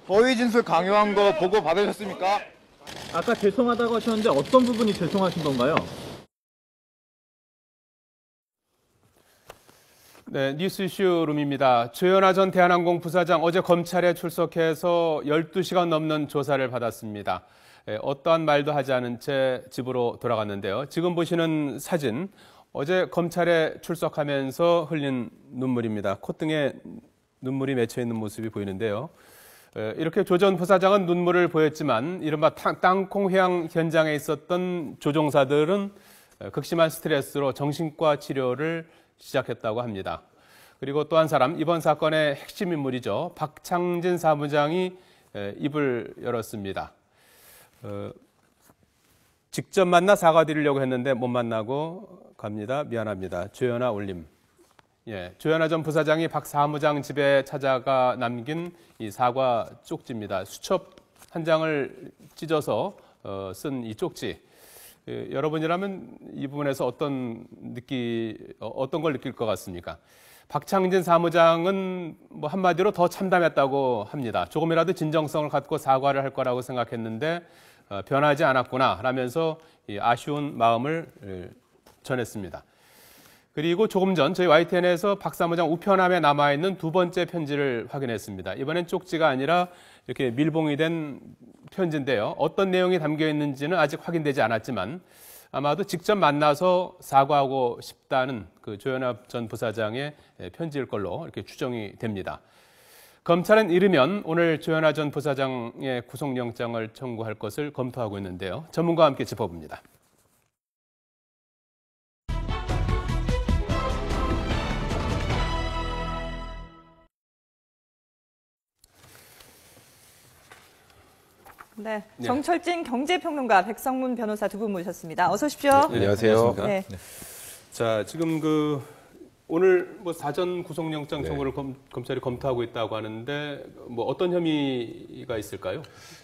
허위 진술 강요한 거 보고 받으셨습니까? 아까 죄송하다고 하셨는데 어떤 부분이 죄송하신 건가요? 네, 뉴스 이슈룸입니다. 조현아 전 대한항공 부사장 어제 검찰에 출석해서 12시간 넘는 조사를 받았습니다. 어떠한 말도 하지 않은 채 집으로 돌아갔는데요. 지금 보시는 사진, 어제 검찰에 출석하면서 흘린 눈물입니다. 콧등에 눈물이 맺혀 있는 모습이 보이는데요. 이렇게 조 전 부사장은 눈물을 보였지만 이른바 땅콩 회항 현장에 있었던 조종사들은 극심한 스트레스로 정신과 치료를 시작했다고 합니다. 그리고 또 한 사람, 이번 사건의 핵심 인물이죠. 박창진 사무장이 입을 열었습니다. 직접 만나 사과드리려고 했는데 못 만나고 갑니다. 미안합니다. 조현아 올림. 예, 조현아 전 부사장이 박 사무장 집에 찾아가 남긴 이 사과 쪽지입니다. 수첩 한 장을 찢어서 쓴 이 쪽지. 여러분이라면 이 부분에서 어떤 걸 느낄 것 같습니까? 박창진 사무장은 뭐 한마디로 더 참담했다고 합니다. 조금이라도 진정성을 갖고 사과를 할 거라고 생각했는데 변하지 않았구나 라면서 이 아쉬운 마음을 전했습니다. 그리고 조금 전 저희 YTN에서 박 사무장 우편함에 남아있는 두 번째 편지를 확인했습니다. 이번엔 쪽지가 아니라 이렇게 밀봉이 된 편지인데요. 어떤 내용이 담겨 있는지는 아직 확인되지 않았지만 아마도 직접 만나서 사과하고 싶다는 그 조현아 전 부사장의 편지일 걸로 이렇게 추정이 됩니다. 검찰은 이르면 오늘 조현아 전 부사장의 구속영장을 청구할 것을 검토하고 있는데요. 전문가와 함께 짚어봅니다. 네, 정철진 경제평론가, 백성문 변호사 두 분 모셨습니다. 어서 오십시오. 네, 안녕하세요. 네. 자, 지금 오늘 뭐 사전 구속영장 청구를 검찰이 검토하고 있다고 하는데 뭐 어떤 혐의가 있을까요?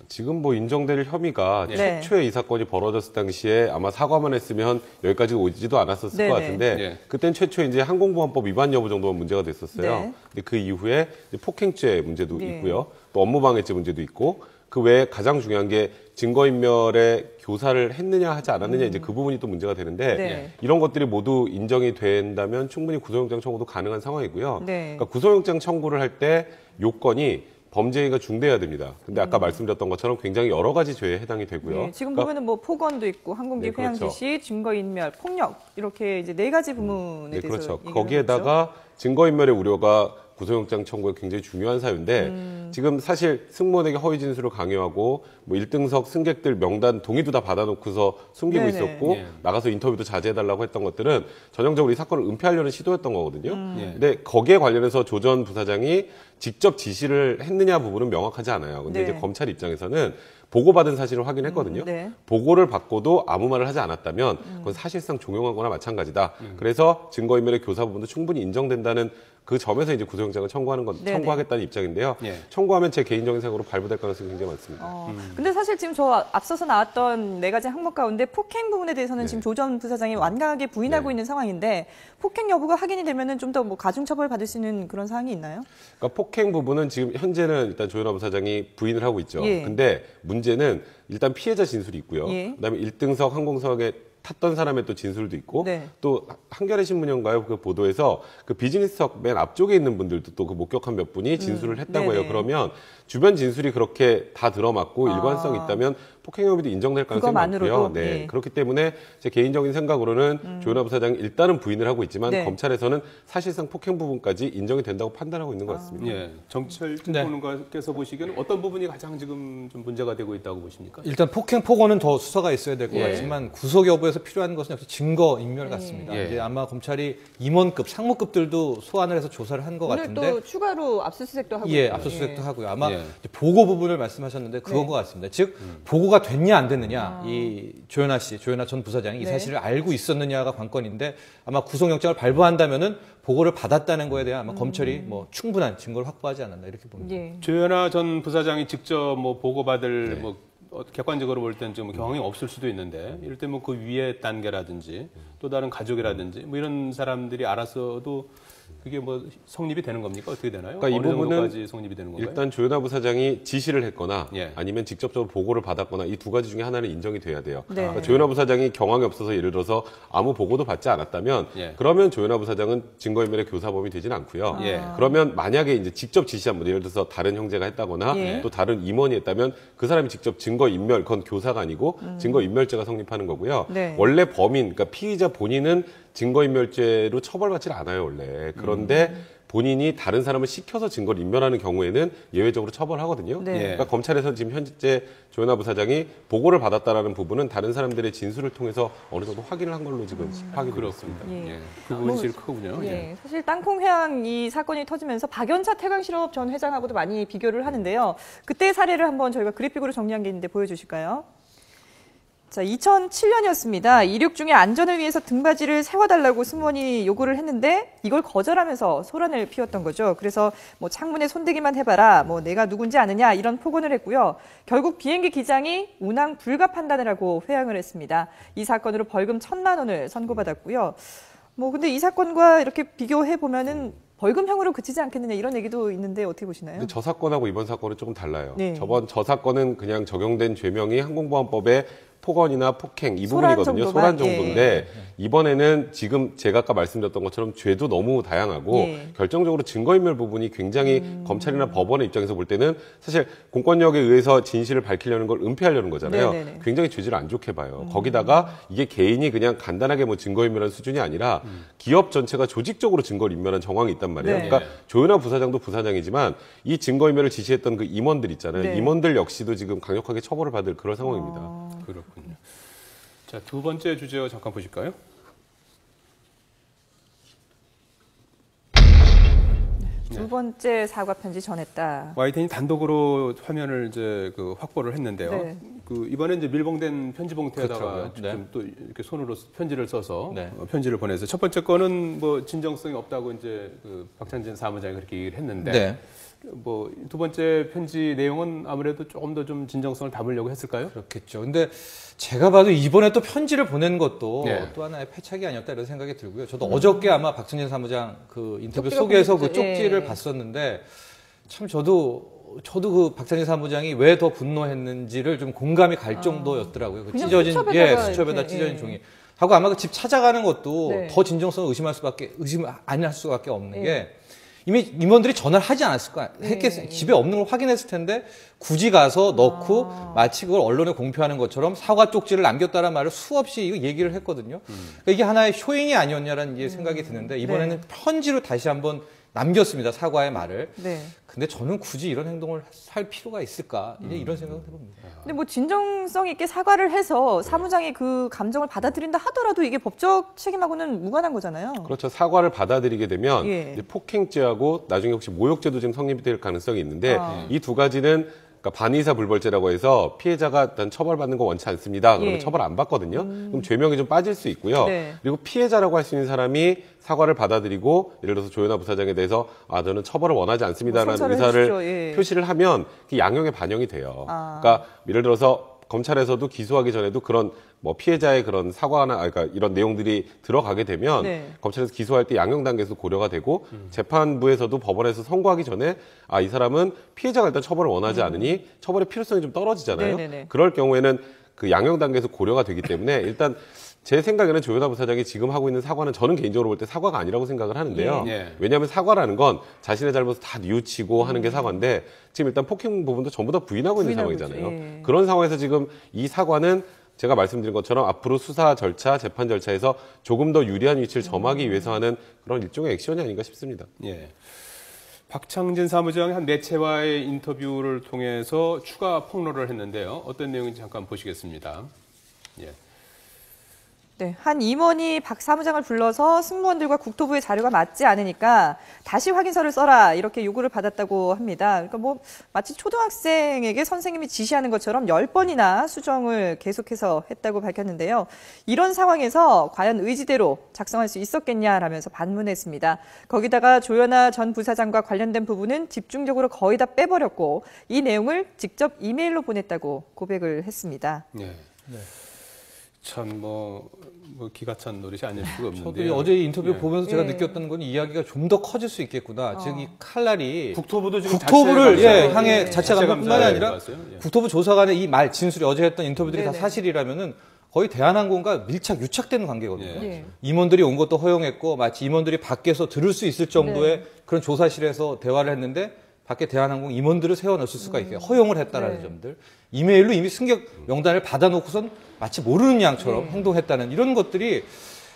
지금 뭐 인정될 혐의가 최초에 이 사건이 벌어졌을 당시에 아마 사과만 했으면 여기까지 오지도 않았었을 것 같은데 그땐 최초에 이제 항공보안법 위반 여부 정도만 문제가 됐었어요. 근데 그 이후에 폭행죄 문제도 있고요. 또 업무방해죄 문제도 있고 그 외에 가장 중요한 게 증거인멸에 교사를 했느냐 하지 않았느냐 이제 그 부분이 또 문제가 되는데 이런 것들이 모두 인정이 된다면 충분히 구속영장 청구도 가능한 상황이고요. 그러니까 구속영장 청구를 할 때 요건이 범죄 행위가 중대해야 됩니다. 근데 아까 말씀드렸던 것처럼 굉장히 여러 가지 죄에 해당이 되고요. 지금 보면은 뭐 폭언도 있고 항공기 회항 지시, 증거인멸, 폭력 이렇게 이제 네 가지 부분에 대해서 그렇죠. 거기에다가 증거인멸의 우려가 구속영장 청구에 굉장히 중요한 사유인데 지금 사실 승무원에게 허위 진술을 강요하고 뭐 1등석 승객들 명단 동의도 다 받아놓고서 숨기고 있었고 나가서 인터뷰도 자제해달라고 했던 것들은 전형적으로 이 사건을 은폐하려는 시도였던 거거든요. 근데 거기에 관련해서 조 전 부사장이 직접 지시를 했느냐 부분은 명확하지 않아요. 근데 이제 검찰 입장에서는 보고받은 사실을 확인했거든요. 보고를 받고도 아무 말을 하지 않았다면 그건 사실상 종용한 거나 마찬가지다. 그래서 증거인멸의 교사 부분도 충분히 인정된다는 그 점에서 이제 구속영장을 청구하겠다는 입장인데요. 청구하면 제 개인적인 생각으로 발부될 가능성이 굉장히 많습니다. 근데 사실 지금 저 앞서서 나왔던 네 가지 항목 가운데 폭행 부분에 대해서는 지금 조 전 부사장이 완강하게 부인하고 있는 상황인데 폭행 여부가 확인이 되면은 좀 더 뭐 가중처벌 받을 수 있는 그런 사항이 있나요? 그러니까 폭행 부분은 지금 현재는 일단 조현아 부사장이 부인을 하고 있죠. 근데 문제는 일단 피해자 진술이 있고요. 그다음에 1등석 항공석에 탔던 사람의 또 진술도 있고 또 한겨레 신문인가요? 그 보도에서 그 비즈니스석 맨 앞쪽에 있는 분들도 또 그 목격한 몇 분이 진술을 했다고 해요. 그러면 주변 진술이 그렇게 다 들어맞고 일관성이 있다면 폭행 혐의도 인정될 가능성이 많고요. 그렇기 때문에 제 개인적인 생각으로는 조현아 부사장이 일단은 부인을 하고 있지만 검찰에서는 사실상 폭행 부분까지 인정이 된다고 판단하고 있는 것 같습니다. 정철진 평론가께서 보시기에는 어떤 부분이 가장 지금 좀 문제가 되고 있다고 보십니까? 일단 폭행 폭언은 더 수사가 있어야 될 것 같지만 구속 여부에서 필요한 것은 역시 증거 인멸 같습니다. 이제 아마 검찰이 임원급, 상무급들도 소환을 해서 조사를 한 것 같은데 오늘 또 추가로 압수수색도 하고 압수수색도 하고요. 아마 보고 부분을 말씀하셨는데 그건 것 같습니다. 즉 보고가 됐냐 안 됐느냐 이 조현아 전 부사장이 이 사실을 알고 있었느냐가 관건인데 아마 구속영장을 발부한다면은 보고를 받았다는 거에 대한 아마 검찰이 뭐 충분한 증거를 확보하지 않았나 이렇게 봅니다. 조현아 전 부사장이 직접 뭐 보고받을 뭐 객관적으로 볼 때는 좀 경험이 없을 수도 있는데 이럴 때 뭐 그 위에 단계라든지 또 다른 가족이라든지 뭐 이런 사람들이 알아서도 그게 뭐 성립이 되는 겁니까? 어떻게 되나요? 그러니까 이 어느 부분은 정도까지 성립이 되는 건가요? 일단 조현아 부사장이 지시를 했거나 예. 아니면 직접적으로 보고를 받았거나 이 두 가지 중에 하나는 인정이 돼야 돼요. 네. 그러니까 조현아 부사장이 경황이 없어서 예를 들어서 아무 보고도 받지 않았다면 예. 그러면 조현아 부사장은 증거인멸의 교사범이 되진 않고요. 예. 그러면 만약에 이제 직접 지시한 분, 예를 들어서 다른 형제가 했다거나 예. 또 다른 임원이 했다면 그 사람이 직접 증거인멸, 그건 교사가 아니고 증거인멸죄가 성립하는 거고요. 네. 원래 범인, 그러니까 피의자 본인은 증거인멸죄로 처벌받지 않아요, 원래. 그런데 본인이 다른 사람을 시켜서 증거를 인멸하는 경우에는 예외적으로 처벌하거든요. 네. 그러니까 검찰에서 지금 현재 조현아 부사장이 보고를 받았다라는 부분은 다른 사람들의 진술을 통해서 어느 정도 확인을 한 걸로 지금 확인이 됐습니다. 예. 예. 그 부분이 제일 크군요. 예, 사실 땅콩회항 이 사건이 터지면서 박연차 태광실업 전 회장하고도 많이 비교를 하는데요. 그때 사례를 한번 저희가 그래픽으로 정리한 게 있는데 보여주실까요? 자, 2007년이었습니다. 이륙 중에 안전을 위해서 등받이를 세워달라고 승무원이 요구를 했는데 이걸 거절하면서 소란을 피웠던 거죠. 그래서 뭐 창문에 손대기만 해봐라, 뭐 내가 누군지 아느냐 이런 폭언을 했고요. 결국 비행기 기장이 운항 불가 판단을 하고 회항을 했습니다. 이 사건으로 벌금 1,000만 원을 선고받았고요. 뭐 근데 이 사건과 이렇게 비교해 보면은 벌금형으로 그치지 않겠느냐 이런 얘기도 있는데 어떻게 보시나요? 근데 저 사건하고 이번 사건은 조금 달라요. 네. 저 사건은 그냥 적용된 죄명이 항공보안법에 폭언이나 폭행 이 소란 부분이거든요. 정도만? 소란 정도인데 이번에는 지금 제가 아까 말씀드렸던 것처럼 죄도 너무 다양하고 예. 결정적으로 증거인멸 부분이 굉장히 검찰이나 법원의 입장에서 볼 때는 사실 공권력에 의해서 진실을 밝히려는 걸 은폐하려는 거잖아요. 네네네. 굉장히 죄질을 안 좋게 봐요. 거기다가 이게 개인이 그냥 간단하게 뭐 증거인멸한 수준이 아니라 기업 전체가 조직적으로 증거를 인멸한 정황이 있단 말이에요. 네. 그러니까 조현아 부사장도 부사장이지만 이 증거인멸을 지시했던 그 임원들 있잖아요. 네. 임원들 역시도 지금 강력하게 처벌을 받을 그런 상황입니다. 그렇군요. 자, 두 번째 주제 잠깐 보실까요? 두 번째 사과 편지 전했다. YTN이 단독으로 화면을 이제 그 확보를 했는데요. 네. 그 이번에 이제 밀봉된 편지 봉투에다가 그렇더라고요. 네. 좀 또 이렇게 손으로 편지를 써서 네. 편지를 보내서 첫 번째 거는 뭐 진정성이 없다고 이제 그 박찬진 사무장이 그렇게 얘기를 했는데 네. 뭐 두 번째 편지 내용은 아무래도 조금 더 좀 진정성을 담으려고 했을까요? 그렇겠죠. 근데 제가 봐도 이번에 또 편지를 보낸 것도 네. 또 하나의 패착이 아니었다 이런 생각이 들고요. 저도 어저께 아마 박찬진 사무장 그 인터뷰 쪽지가 속에서 그 보냈죠. 쪽지를 예. 봤었는데 참 저도 그 박찬진 사무장이 왜 더 분노했는지를 좀 공감이 갈 정도였더라고요. 그 그냥 찢어진 수첩에다가 수첩에다 이렇게, 찢어진 예. 종이. 하고 아마 그 집 찾아가는 것도 네. 더 진정성을 의심 안 할 수밖에 없는 예. 게 이미 임원들이 전화를 하지 않았을까 했겠어요. 집에 없는 걸 확인했을 텐데 굳이 가서 넣고 마치 그걸 언론에 공표하는 것처럼 사과 쪽지를 남겼다는 말을 수없이 이거 얘기를 했거든요. 그러니까 이게 하나의 쇼잉이 아니었냐라는 이게 생각이 드는데 이번에는 네. 편지로 다시 한번 남겼습니다. 사과의 말을. 네. 근데 저는 굳이 이런 행동을 할 필요가 있을까? 이제 이런 생각을 해봅니다. 근데 뭐 진정성 있게 사과를 해서 사무장이 그 감정을 받아들인다 하더라도 이게 법적 책임하고는 무관한 거잖아요. 그렇죠. 사과를 받아들이게 되면 예. 이제 폭행죄하고 나중에 혹시 모욕죄도 지금 성립이 될 가능성이 있는데 이 두 가지는 그러니까 반의사 불벌죄라고 해서 피해자가 일단 처벌받는 거 원치 않습니다. 그러면 예. 처벌 안 받거든요. 그럼 죄명이 좀 빠질 수 있고요. 네. 그리고 피해자라고 할 수 있는 사람이 사과를 받아들이고 예를 들어서 조현아 부사장에 대해서 저는 처벌을 원하지 않습니다라는 성찰을 의사를 해주십시오. 예. 표시를 하면 그 양형에 반영이 돼요. 그러니까 예를 들어서 검찰에서도 기소하기 전에도 그런 뭐 피해자의 그런 사과나 그러니까 이런 내용들이 들어가게 되면 네. 검찰에서 기소할 때 양형 단계에서 고려가 되고 재판부에서도 법원에서 선고하기 전에 이 사람은 피해자가 일단 처벌을 원하지 않으니 처벌의 필요성이 좀 떨어지잖아요. 네네네. 그럴 경우에는 그 양형 단계에서 고려가 되기 때문에 일단 제 생각에는 조현아 부사장이 지금 하고 있는 사과는 저는 개인적으로 볼 때 사과가 아니라고 생각을 하는데요. 예. 왜냐하면 사과라는 건 자신의 잘못을 다 뉘우치고 하는 게 사과인데 지금 일단 폭행 부분도 전부 다 부인하고 있는 부인하고 상황이잖아요. 있죠. 예. 그런 상황에서 지금 이 사과는 제가 말씀드린 것처럼 앞으로 수사 절차, 재판 절차에서 조금 더 유리한 위치를 점하기 위해서 하는 그런 일종의 액션이 아닌가 싶습니다. 예. 박창진 사무장이 한 매체와의 인터뷰를 통해서 추가 폭로를 했는데요. 어떤 내용인지 잠깐 보시겠습니다. 예. 네, 한 임원이 박 사무장을 불러서 승무원들과 국토부의 자료가 맞지 않으니까 다시 확인서를 써라 이렇게 요구를 받았다고 합니다. 그러니까 뭐 마치 초등학생에게 선생님이 지시하는 것처럼 10번이나 수정을 계속해서 했다고 밝혔는데요. 이런 상황에서 과연 의지대로 작성할 수 있었겠냐라면서 반문했습니다. 거기다가 조현아 전 부사장과 관련된 부분은 집중적으로 거의 다 빼버렸고 이 내용을 직접 이메일로 보냈다고 고백을 했습니다. 네. 참 뭐 기가 찬 노릇이 아닐 수가 저도 없는데요. 어제 인터뷰 예. 보면서 제가 예. 느꼈던 건 이야기가 좀 더 커질 수 있겠구나. 즉 이 칼날이 국토부도 지금 국토부를 자체 향해 예. 자체 감사뿐만이 아니라 들어갔어요. 예. 국토부 조사관의 이 말 진술이 어제 했던 인터뷰들이 다 네네. 사실이라면은 거의 대한항공과 밀착 유착되는 관계거든요. 예. 임원들이 온 것도 허용했고 마치 임원들이 밖에서 들을 수 있을 정도의 네. 그런 조사실에서 대화를 했는데 밖에 대한항공 임원들을 세워넣을 수가 있게 허용을 했다라는 네. 점들. 이메일로 이미 승객 명단을 받아놓고선 마치 모르는 양처럼 행동했다는 이런 것들이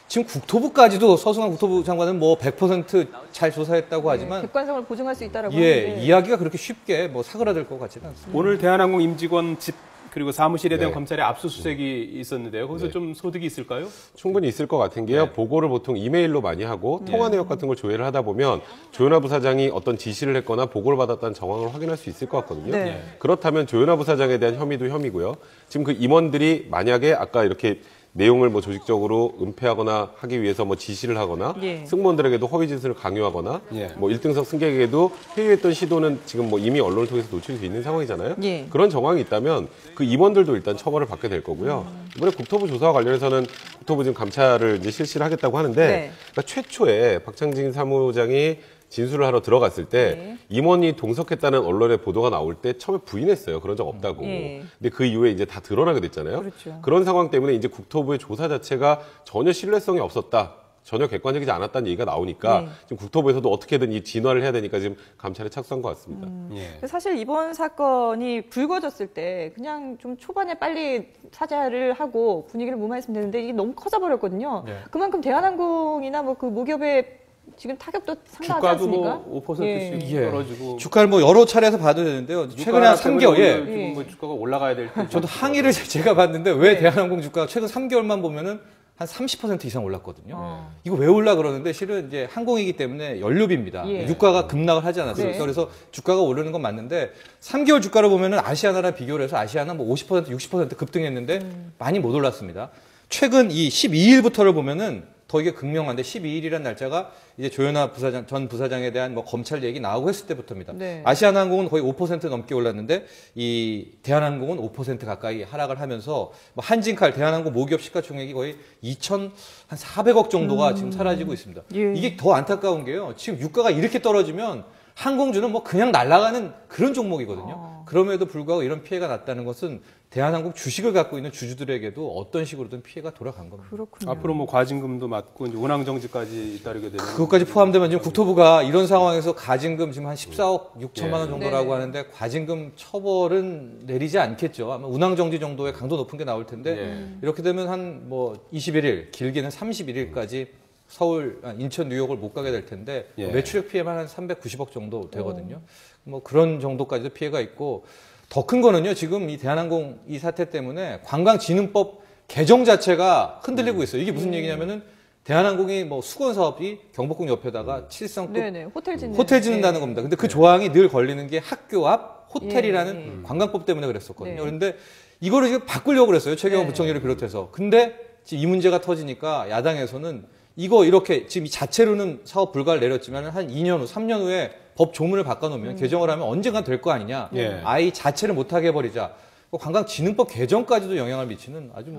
지금 국토부까지도 서승환 국토부 장관은 뭐 100%잘 조사했다고 하지만 객관성을 보증할 수 있다라고 예, 하는데 이야기가 그렇게 쉽게 뭐 사그라들 것 같지는 않습니다. 오늘 대한항공 임직원 집 그리고 사무실에 대한 네. 검찰의 압수수색이 있었는데요. 거기서 좀 소득이 있을까요? 충분히 있을 것 같은 게요. 보고를 보통 이메일로 많이 하고 통화 내역 같은 걸 조회를 하다 보면 조현아 부사장이 어떤 지시를 했거나 보고를 받았다는 정황을 확인할 수 있을 것 같거든요. 네. 그렇다면 조현아 부사장에 대한 혐의도 혐의고요. 지금 그 임원들이 만약에 아까 이렇게 내용을 뭐 조직적으로 은폐하거나 하기 위해서 뭐 지시를 하거나 예. 승무원들에게도 허위 진술을 강요하거나 예. 뭐 1등석 승객에게도 회유했던 시도는 지금 뭐 이미 언론을 통해서 노출돼 있는 상황이잖아요. 예. 그런 정황이 있다면 그 임원들도 일단 처벌을 받게 될 거고요. 이번에 국토부 조사와 관련해서는 국토부 지금 감찰을 이제 실시를 하겠다고 하는데 네. 그러니까 최초에 박창진 사무장이 진술을 하러 들어갔을 때 네. 임원이 동석했다는 언론의 보도가 나올 때 처음에 부인했어요. 그런 적 없다고. 예. 근데 그 이후에 이제 다 드러나게 됐잖아요. 그렇죠. 그런 상황 때문에 이제 국토부의 조사 자체가 전혀 신뢰성이 없었다. 전혀 객관적이지 않았다는 얘기가 나오니까 네. 지금 국토부에서도 어떻게든 이 진화를 해야 되니까 지금 감찰에 착수한 것 같습니다. 예. 사실 이번 사건이 불거졌을 때 그냥 좀 초반에 빨리 사죄를 하고 분위기를 무마했으면 되는데 이게 너무 커져버렸거든요. 네. 그만큼 대한항공이나 뭐 그 모기업의 지금 타격도 상당하지 주가도 않습니까? 뭐 5%씩 예. 떨어지고 주가를 뭐 여러 차례에서 봐도 되는데요. 최근에 한 3개월, 예. 지금 뭐 주가가 올라가야 될 때. 저도 항의를 제가 봤는데 왜 대한항공 주가가 최근 3개월만 보면은 한 30% 이상 올랐거든요. 이거 왜 올라 그러는데 실은 이제 항공이기 때문에 연료비입니다. 예. 유가가 급락을 하지 않았습니까? 네. 그래서 주가가 오르는 건 맞는데 3개월 주가를 보면은 아시아나랑 비교를 해서 아시아나 뭐 50%, 60% 급등했는데 많이 못 올랐습니다. 최근 이 12일부터를 보면은 더 이게 극명한데 12일이라는 날짜가 이제 조현아 부사장, 전 부사장에 대한 뭐 검찰 얘기 나오고 했을 때부터입니다. 네. 아시아나항공은 거의 5% 넘게 올랐는데 이 대한항공은 5% 가까이 하락을 하면서 뭐 한진칼 대한항공 모기업 시가총액이 거의 2,400억 정도가 지금 사라지고 있습니다. 예. 이게 더 안타까운 게요. 지금 유가가 이렇게 떨어지면 항공주는 뭐 그냥 날아가는 그런 종목이거든요. 그럼에도 불구하고 이런 피해가 났다는 것은 대한항공 주식을 갖고 있는 주주들에게도 어떤 식으로든 피해가 돌아간 겁니다. 그렇군요. 앞으로 뭐 과징금도 맞고 이제 운항 정지까지 잇따르게 되면 그것까지 포함되면 지금 국토부가 이런 상황에서 가징금 지금 한 14억 6천만 원 정도라고 네네. 하는데 과징금 처벌은 내리지 않겠죠. 아마 운항정지 정도의 강도 높은 게 나올 텐데 예. 이렇게 되면 한 뭐 21일, 길게는 31일까지 서울, 인천, 뉴욕을 못 가게 될 텐데 예. 매출액 피해만 한 390억 정도 되거든요. 뭐 그런 정도까지도 피해가 있고 더 큰 거는요. 지금 이 대한항공 이 사태 때문에 관광진흥법 개정 자체가 흔들리고 있어요. 이게 무슨 얘기냐면은 대한항공이 뭐 수건 사업이 경복궁 옆에다가 7성급 네네. 호텔 짓는. 호텔 짓는다는 네. 겁니다. 근데 그 조항이 늘 걸리는 게 학교 앞 호텔이라는 예. 관광법 때문에 그랬었거든요. 네. 그런데 이거를 지금 바꾸려고 그랬어요. 최경환 네. 부총리를 비롯해서. 근데 지금 이 문제가 터지니까 야당에서는 이거 이렇게 지금 이 자체로는 사업 불가를 내렸지만 한 2년 후, 3년 후에 법 조문을 바꿔놓으면 개정을 하면 언젠간 될 거 아니냐. 예. 아예 자체를 못하게 해버리자. 관광진흥법 개정까지도 영향을 미치는 아주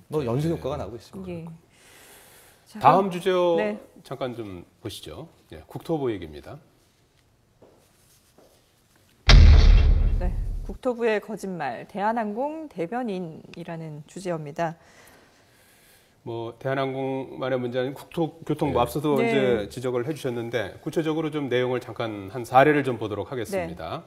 뭐 연쇄 효과가 나고 있습니다. 예. 자, 다음 주제 네. 잠깐 좀 보시죠. 예, 국토부 얘기입니다. 네. 국토부의 거짓말, 대한항공 대변인이라는 주제입니다. 뭐 대한항공만의 문제는 국토교통부 앞서도 네. 이제 지적을 해주셨는데 구체적으로 좀 내용을 잠깐 한 사례를 좀 보도록 하겠습니다.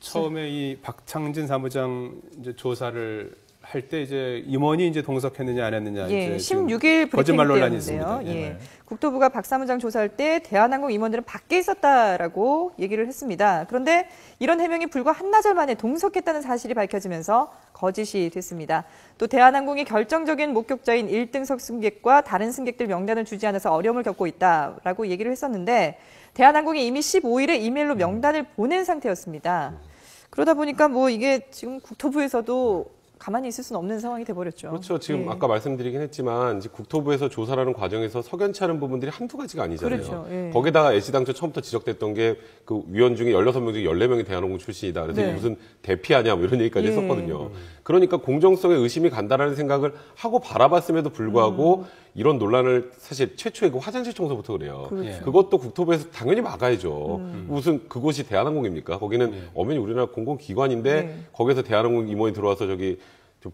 처음에 이 박창진 사무장 이제 조사를 할 때 이제 임원이 이제 동석했느냐 안 했느냐 예, 이제 지금 16일 거짓말 브리핑 논란이 때였는데요. 있습니다. 예. 국토부가 박 사무장 조사할 때 대한항공 임원들은 밖에 있었다라고 얘기를 했습니다. 그런데 이런 해명이 불과 한나절 만에 동석했다는 사실이 밝혀지면서 거짓이 됐습니다. 또 대한항공이 결정적인 목격자인 1등석 승객과 다른 승객들 명단을 주지 않아서 어려움을 겪고 있다라고 얘기를 했었는데 대한항공이 이미 15일에 이메일로 명단을 보낸 상태였습니다. 그러다 보니까 뭐 이게 지금 국토부에서도 가만히 있을 수는 없는 상황이 돼버렸죠. 그렇죠. 지금 예. 아까 말씀드리긴 했지만 이제 국토부에서 조사라는 과정에서 석연치 않은 부분들이 한두 가지가 아니잖아요. 그렇죠. 예. 거기다가 애시당초 처음부터 지적됐던 게 그 위원 중에 16명 중에 14명이 대한항공 출신이다. 그래서 네. 이게 무슨 대피하냐 뭐 이런 얘기까지 예. 했었거든요. 그러니까 공정성에 의심이 간다라는 생각을 하고 바라봤음에도 불구하고 이런 논란을 사실 최초에 그 화장실 청소부터 그래요. 그렇죠. 그것도 국토부에서 당연히 막아야죠. 무슨 그곳이 대한항공입니까? 거기는 엄연히 우리나라 공공기관인데 네. 거기서 대한항공 임원이 들어와서 저기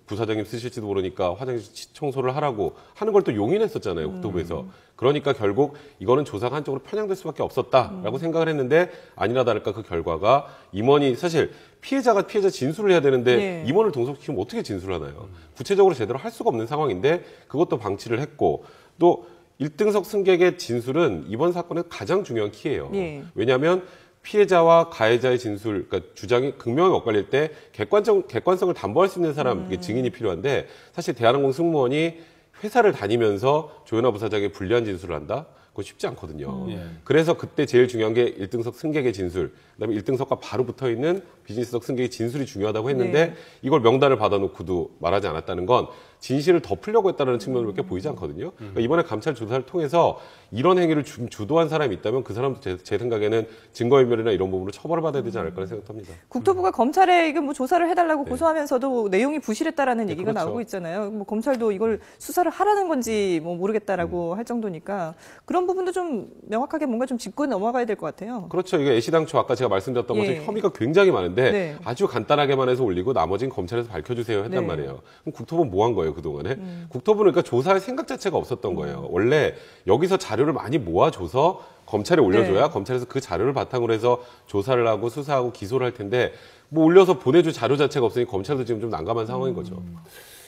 부사장님 쓰실지도 모르니까 화장실 청소를 하라고 하는 걸 또 용인했었잖아요, 국토부에서. 그러니까 결국 이거는 조사가 한쪽으로 편향될 수밖에 없었다라고 생각을 했는데 아니나 다를까 그 결과가 임원이 사실 피해자가 피해자 진술을 해야 되는데 네. 임원을 동석시키면 어떻게 진술을 하나요? 구체적으로 제대로 할 수가 없는 상황인데 그것도 방치를 했고 또 1등석 승객의 진술은 이번 사건의 가장 중요한 키예요. 예. 왜냐하면 피해자와 가해자의 진술, 그러니까 주장이 극명하게 엇갈릴 때 객관성을 담보할 수 있는 사람, 증인이 필요한데 사실 대한항공 승무원이 회사를 다니면서 조현아 부사장이 불리한 진술을 한다? 그거 쉽지 않거든요. 그래서 그때 제일 중요한 게 1등석 승객의 진술, 그다음에 1등석과 바로 붙어 있는 비즈니스석 승객의 진술이 중요하다고 했는데 네. 이걸 명단을 받아놓고도 말하지 않았다는 건 진실을 덮으려고 했다는 측면으로밖에 보이지 않거든요. 그러니까 이번에 감찰 조사를 통해서 이런 행위를 주도한 사람이 있다면 그 사람도 제 생각에는 증거인멸이나 이런 부분으로 처벌을 받아야 되지 않을까 생각합니다. 국토부가 검찰에 이거 뭐 조사를 해달라고 고소하면서도 내용이 부실했다라는 얘기가 그렇죠. 나오고 있잖아요. 뭐 검찰도 이걸 수사를 하라는 건지 뭐 모르겠다라고 할 정도니까 그런 부분도 좀 명확하게 뭔가 좀 짚고 넘어가야 될 것 같아요. 그렇죠. 이게 애시당초 아까 제가 말씀드렸던 예. 것은 혐의가 굉장히 많은데 네. 아주 간단하게만 해서 올리고 나머지는 검찰에서 밝혀주세요 했단 네. 말이에요. 그럼 국토부는 뭐 한 거예요, 그동안에? 국토부는 그러니까 조사할 생각 자체가 없었던 거예요. 원래 여기서 자료를 많이 모아줘서 검찰에 올려줘야 네. 검찰에서 그 자료를 바탕으로 해서 조사를 하고 수사하고 기소를 할 텐데 뭐 올려서 보내줄 자료 자체가 없으니 검찰도 지금 좀 난감한 상황인 거죠.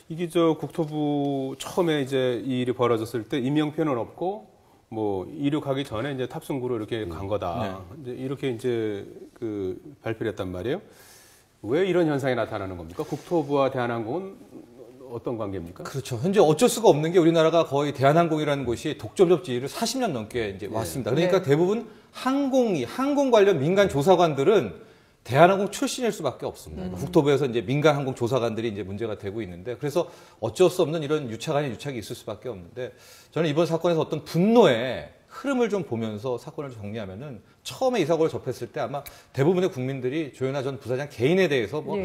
이게 저 국토부 처음에 이제 이 일이 벌어졌을 때 임명표는 없고 뭐 이륙하기 전에 이제 탑승구로 이렇게 간 거다. 이제 이렇게 이제 그 발표를 했단 말이에요. 왜 이런 현상이 나타나는 겁니까? 국토부와 대한항공은 어떤 관계입니까? 그렇죠. 현재 어쩔 수가 없는 게 우리나라가 거의 대한항공이라는 곳이 독점접지를 40년 넘게 이제 왔습니다. 그러니까 네. 대부분 항공 관련 민간 조사관들은 대한항공 출신일 수밖에 없습니다. 국토부에서 이제 민간 항공 조사관들이 이제 문제가 되고 있는데 그래서 어쩔 수 없는 이런 유착 아닌 유착이 있을 수밖에 없는데 저는 이번 사건에서 어떤 분노의 흐름을 좀 보면서 사건을 정리하면은 처음에 이 사고를 접했을 때 아마 대부분의 국민들이 조현아 전 부사장 개인에 대해서 뭐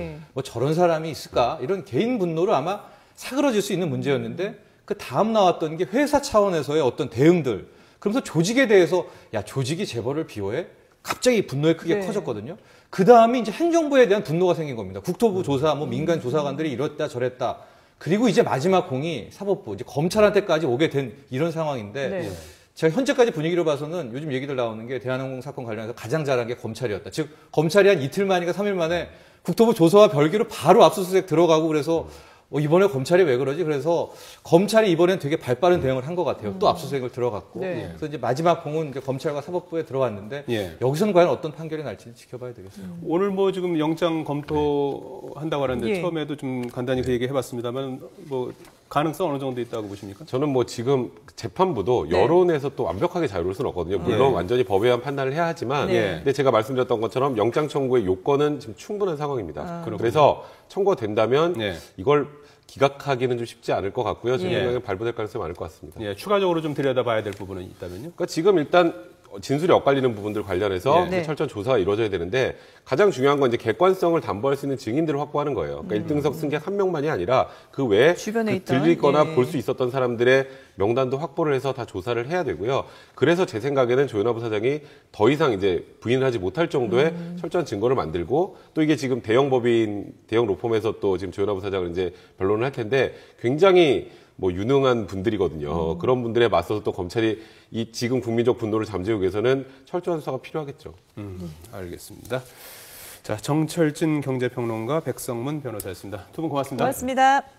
저런 사람이 있을까 이런 개인 분노를 아마 사그러질 수 있는 문제였는데 그 다음 나왔던 게 회사 차원에서의 어떤 대응들 그러면서 조직에 대해서 야 조직이 재벌을 비호해? 갑자기 분노에 크게 네. 커졌거든요. 그 다음에 이제 행정부에 대한 분노가 생긴 겁니다. 국토부 조사, 뭐 민간 조사관들이 이랬다 저랬다. 그리고 이제 마지막 공이 사법부, 이제 검찰한테까지 오게 된 이런 상황인데 네. 제가 현재까지 분위기로 봐서는 요즘 얘기들 나오는 게 대한항공 사건 관련해서 가장 잘한 게 검찰이었다. 즉 검찰이 한 이틀 만인가 3일 만에 국토부 조사와 별개로 바로 압수수색 들어가고 그래서 이번에 검찰이 왜 그러지? 그래서 검찰이 이번엔 되게 발빠른 대응을 한 것 같아요. 또 압수수색을 들어갔고. 네. 그래서 이제 마지막 공은 이제 검찰과 사법부에 들어왔는데 예. 여기서는 과연 어떤 판결이 날지 지켜봐야 되겠어요. 오늘 뭐 지금 영장 검토한다고 하는데 예. 처음에도 좀 간단히 그 얘기 해봤습니다만 뭐 가능성 어느 정도 있다고 보십니까? 저는 뭐 지금 재판부도 네. 여론에서 또 완벽하게 자유로울 수는 없거든요. 물론 네. 완전히 법에 의한 판단을 해야 하지만 네. 근데 제가 말씀드렸던 것처럼 영장 청구의 요건은 지금 충분한 상황입니다. 아. 그래서 청구가 된다면 네. 이걸 기각하기는 좀 쉽지 않을 것 같고요. 제 예. 생각엔 발부될 가능성이 많을 것 같습니다. 예, 추가적으로 좀 들여다봐야 될 부분은 있다면요? 그러니까 지금 일단 진술이 엇갈리는 부분들 관련해서 예. 네. 철저한 조사가 이루어져야 되는데 가장 중요한 건 이제 객관성을 담보할 수 있는 증인들을 확보하는 거예요. 그러니까 1등석 승객 한 명만이 아니라 그 외에 주변에 그 있던, 들리거나 예. 볼 수 있었던 사람들의 명단도 확보를 해서 다 조사를 해야 되고요. 그래서 제 생각에는 조현아 부사장이 더 이상 이제 부인을 하지 못할 정도의 철저한 증거를 만들고 또 이게 지금 대형 법인, 대형 로펌에서 또 지금 조현아 부사장을 이제 변론을 할 텐데 굉장히 뭐 유능한 분들이거든요. 그런 분들에 맞서서 또 검찰이 이 지금 국민적 분노를 잠재우기 위해서는 철저한 수사가 필요하겠죠. 알겠습니다. 자, 정철진 경제평론가 백성문 변호사였습니다. 두 분 고맙습니다. 고맙습니다.